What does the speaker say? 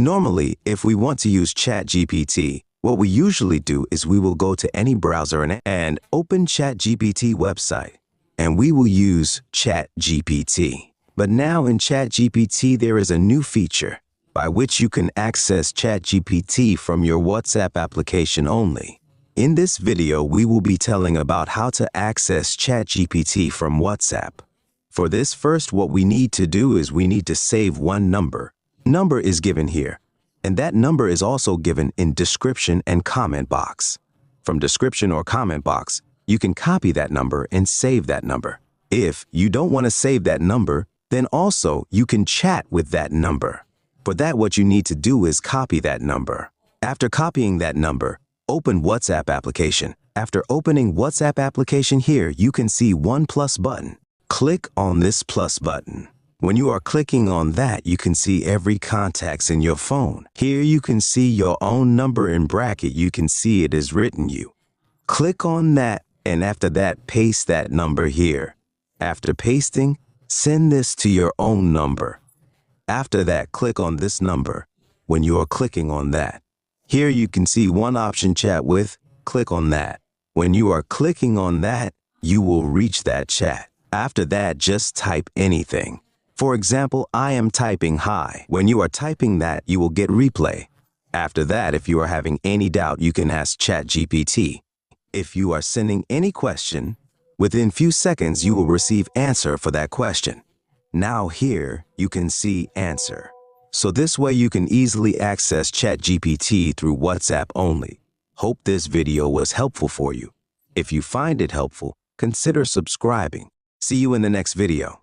Normally, if we want to use Chatgpt, what we usually do is we will go to any browser and open Chatgpt website, and we will use Chatgpt. But now in Chatgpt, there is a new feature by which you can access Chatgpt from your WhatsApp application only. In this video, we will be telling about how to access Chatgpt from WhatsApp. For this, first what we need to do is we need to save one number. Number is given here, and that number is also given in description and comment box. From description or comment box, you can copy that number and save that number. If you don't want to save that number, then also you can chat with that number. For that, what you need to do is copy that number. After copying that number, open WhatsApp application. After opening WhatsApp application here, you can see one plus button. Click on this plus button. When you are clicking on that, you can see every contacts in your phone. Here you can see your own number in bracket. You can see it is written you. Click on that, and after that, paste that number here. After pasting, send this to your own number. After that, click on this number. When you are clicking on that, here you can see one option, chat with. Click on that. When you are clicking on that, you will reach that chat. After that, just type anything. For example, I am typing hi. When you are typing that, you will get replay. After that, if you are having any doubt, you can ask Chatgpt. If you are sending any question, within few seconds, you will receive answer for that question. Now here, you can see answer. So this way you can easily access Chatgpt through WhatsApp only. Hope this video was helpful for you. If you find it helpful, consider subscribing. See you in the next video.